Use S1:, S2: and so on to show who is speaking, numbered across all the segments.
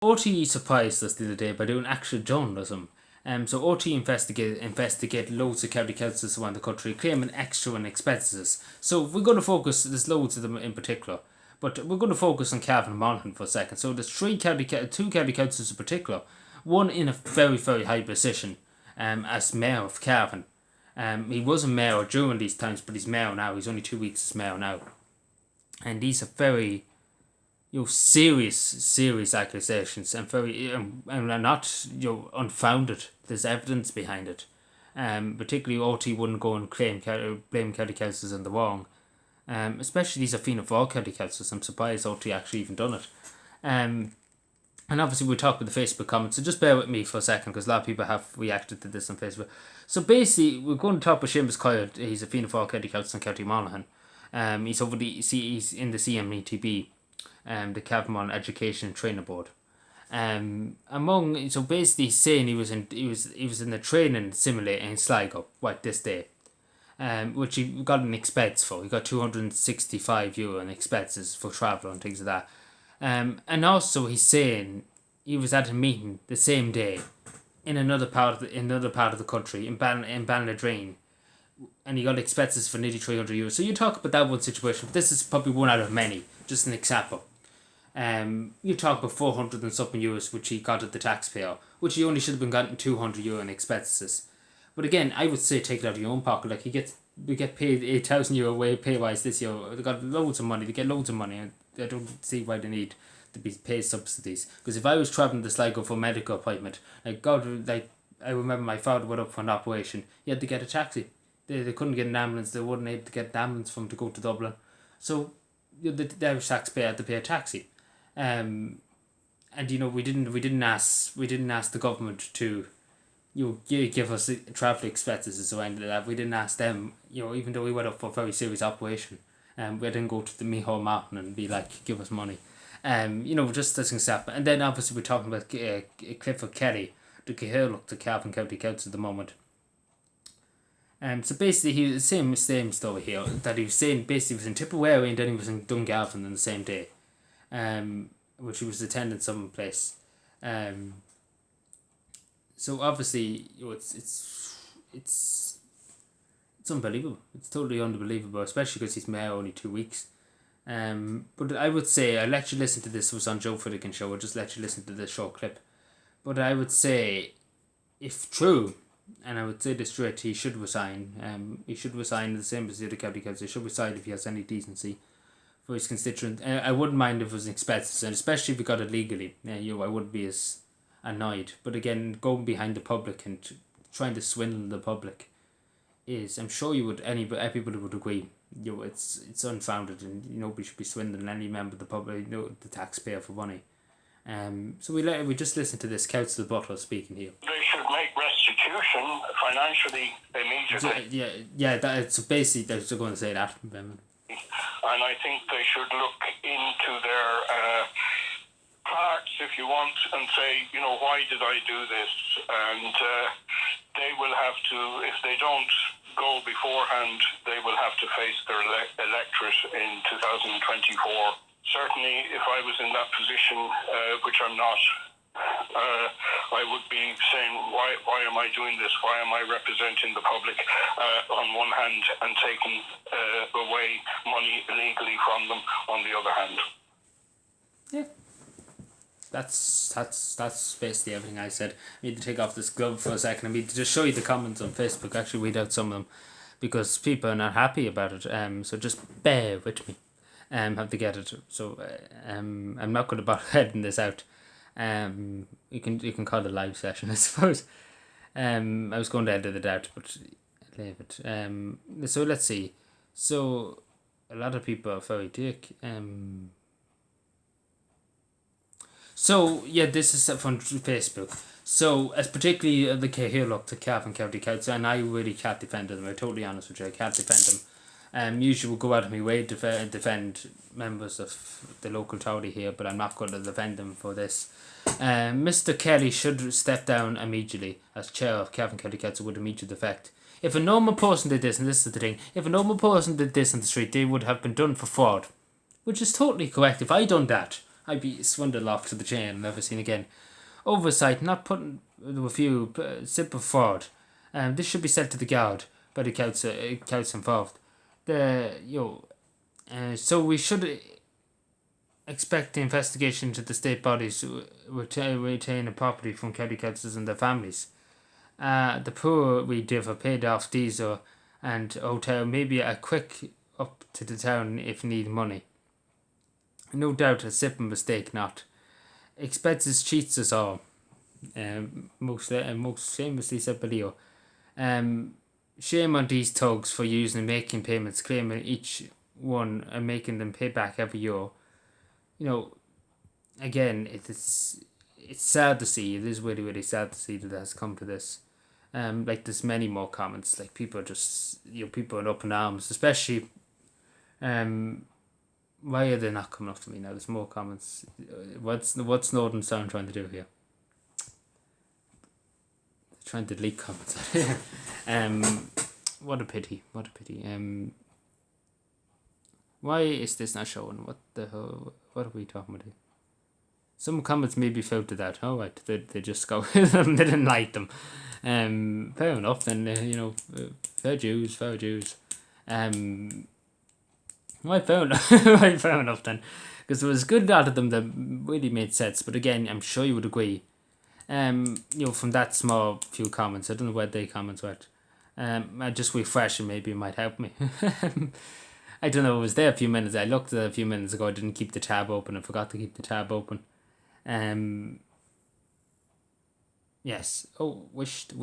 S1: OT surprised us the other day by doing actual journalism. So OT investigate loads of county councils around the country, claiming extra and expenses. So we're going to focus. There's loads of them in particular, but we're going to focus on Cavan and Monaghan for a second. So there's two county councils in particular. One in a very very high position, as mayor of Cavan. He wasn't mayor during these times, but he's mayor now. He's only 2 weeks as mayor now, and these are very serious accusations and very and not unfounded. There's evidence behind it. Particularly OT wouldn't go and blame county councils in the wrong. Especially these are Fianna Fáil county councils. I'm surprised OT actually even done it. And obviously we'll talk with the Facebook comments, so just bear with me for a second because a lot of people have reacted to this on Facebook. So basically we're going to talk with Seamus Coyle. He's a Fianna Fáil county council in County Monaghan. He's in the CMETB. The Cavan Education and Training Board. So basically he's saying he was in the training simulator in Sligo this day, which he got an expense for. He got €265 in expenses for travel and things like that. And also he's saying he was at a meeting the same day in another part of the country in Ballinadreen, and he got expenses for nearly €300. So you talk about that one situation. This is probably one out of many, just an example. You talk about 400 and something euros, which he got at the taxpayer, which he only should have been gotten €200 in expenses. But again, I would say take it out of your own pocket. Like we get paid €8,000 way pay wise this year. They got loads of money. They get loads of money, and I don't see why they need to be paid subsidies. Because if I was traveling to Sligo for a medical appointment, I remember my father went up for an operation. He had to get a taxi. They couldn't get an ambulance. They weren't able to get an ambulance for him to go to Dublin. So the Irish taxpayer had to pay a taxi. And we didn't ask the government to give us travel expenses or anything like that. We didn't ask them, even though we went up for a very serious operation. We didn't go to the Micheál Mountain and be like, give us money. Just as an example. And then obviously we're talking about Clifford Kelly, the Cahirlock to Cavan County Council at the moment. So basically he was the same story here, that he was saying basically he was in Tipperary and then he was in Dungalvin on the same day. Which he was attending some place. So obviously, it's unbelievable. It's totally unbelievable, especially because he's mayor only 2 weeks. But I would say, I'll let you listen to this. It was on Joe Finnegan show. I'll just let you listen to this short clip. But I would say, if true, and I would say this straight, he should resign. He should resign the same as the other county council. He should resign if he has any decency for his constituent. I wouldn't mind if it was expenses, and especially if we got it legally. I wouldn't be as annoyed. But again, going behind the public and trying to swindle the public is, I'm sure everybody would agree, it's unfounded, and nobody should be swindling any member of the public, the taxpayer for money. So we just listen to this Councillor Butler speaking here.
S2: They should make restitution financially immediately.
S1: So basically they're going to say that.
S2: And I think they should look into their parts, if you want, and say, why did I do this? And they will have to, if they don't go beforehand, they will have to face their electorate in 2024. Certainly, if I was in that position, which I'm not, I would be saying, why am I doing this? Why am I representing the public on one hand and taking away money illegally from them on the other hand?
S1: Yeah. That's basically everything I said. I need to take off this glove for a second. I need to just show you the comments on Facebook. Actually read out some of them because people are not happy about it. So just bear with me. Have to get it. So I'm not going to bother heading this out. You can call it a live session, I suppose. I was going to edit it out, but I'll leave it. So let's see. So a lot of people are very dick. So yeah, this is from Facebook. So as particularly the Cahirlock to Cavan County Council, and I really can't defend them. I'm totally honest with you, I can't defend them. Usually we'll go out of my way to defend members of the local authority here, but I'm not going to defend them for this. Mr. Kelly should step down immediately as chair of Cavan County Council with immediate effect. If a normal person did this, and this is the thing, if a normal person did this on the street, they would have been done for fraud, which is totally correct. If I done that, I'd be swindled off to the jail and never seen again. Oversight, not putting a few simple fraud. This should be sent to the guard by the council involved. So we should expect the investigation into the state bodies retain the property from county councils and their families. The poor we div are paid off diesel and hotel, maybe a quick up to the town if need money. No doubt a simple mistake not. Expenses cheats us all. Most famously said Leo. Shame on these thugs for using and making payments, claiming each one and making them pay back every year. Again, it's sad to see. It is really, really sad to see that it has come to this. There's many more comments. Like, people are just, people are up in arms, especially. Why are they not coming up to me now? There's more comments. What's Northern Sound trying to do here? They're trying to delete comments. What a pity. What a pity. Why is this not showing? What the hell? What are we talking about here? Some comments may be filtered out. Oh, right. They just go. They didn't like them. Fair enough then. Fair dues. Right, fair enough. Right, fair enough then. Because there was a good lot of them that really made sense. But again, I'm sure you would agree. From that small few comments, I don't know where they comments were. I just refresh and maybe it might help me. I don't know, it was there a few minutes. I looked at it a few minutes ago. I didn't keep the tab open. I forgot to keep the tab open. Yes. Oh, wished.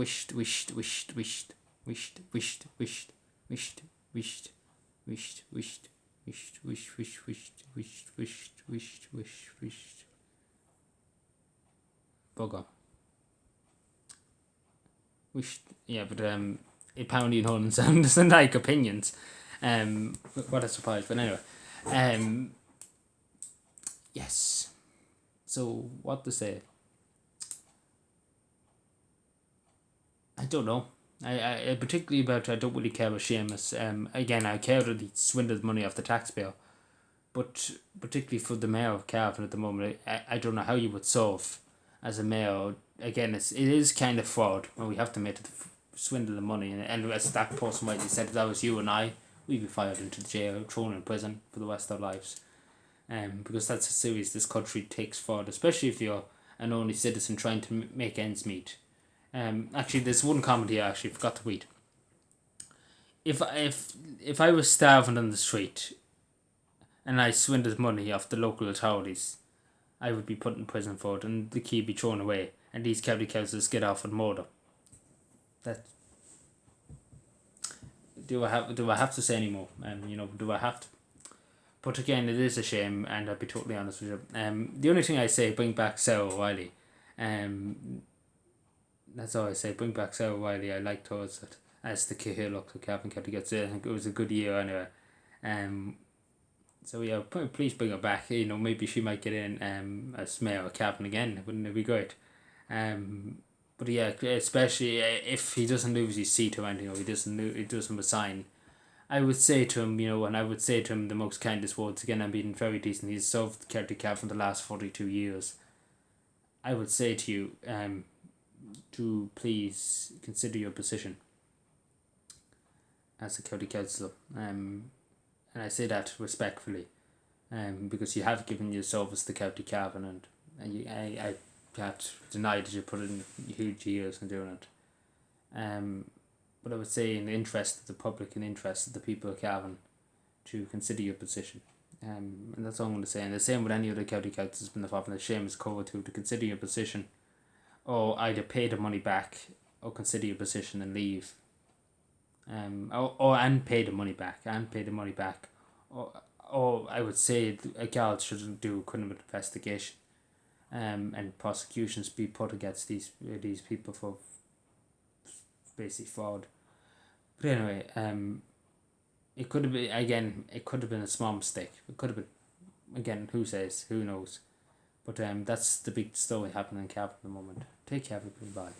S1: Bugger. Wished. Yeah, but apparently in Holland Sound doesn't like opinions. What a surprise. But anyway. Yes. So what to say? I don't know. I particularly about, I don't really care about Seamus. Again, I care that he swindled money off the taxpayer, but particularly for the mayor of Cavan at the moment, I don't know how you would solve as a mayor. Again, it is kind of fraud when we have to make it swindle the money, and as that person rightly said, if that was you and I, we'd be fired into the jail, thrown in prison for the rest of our lives. Because that's how serious this country takes fraud, especially if you're an only citizen trying to make ends meet. Actually, there's one comment here I actually forgot to read. If I was starving on the street and I swindled money off the local authorities, I would be put in prison for it and the key be thrown away, and these county councils get off with murder. That do I have to say any more? Do I have to? But again, it is a shame, and I'll be totally honest with you. The only thing I say, bring back Sarah O'Reilly. That's all I say. Bring back Sarah O'Reilly. I liked her as the Cahill look to Cavan County gets it. I think it was a good year anyway. So yeah, please bring her back. Maybe she might get in as mayor of Cavan again. Wouldn't it be great? But yeah, especially if he doesn't lose his seat or anything, or he doesn't resign. I would say to him, and I would say to him the most kindest words. Again, I'm being very decent. He's served County Cavan for the last 42 years. I would say to you, to please consider your position as a county councillor. And I say that respectfully, because you have given your service to County Cavan, and I can't deny that you put in huge years in doing it. But I would say, in the interest of the public and interest of the people of Cavan, to consider your position. And that's all I'm going to say. And the same with any other county councils been involved in the Seamus cover to consider your position, or either pay the money back or consider your position and leave. And pay the money back. Or I would say a guard should do a criminal investigation. And prosecutions be put against these people for basically fraud. But anyway, it could have been a small mistake. It could have been, again, who says, who knows. But that's the big story happening in Cavan at the moment. Take care, everybody. Bye.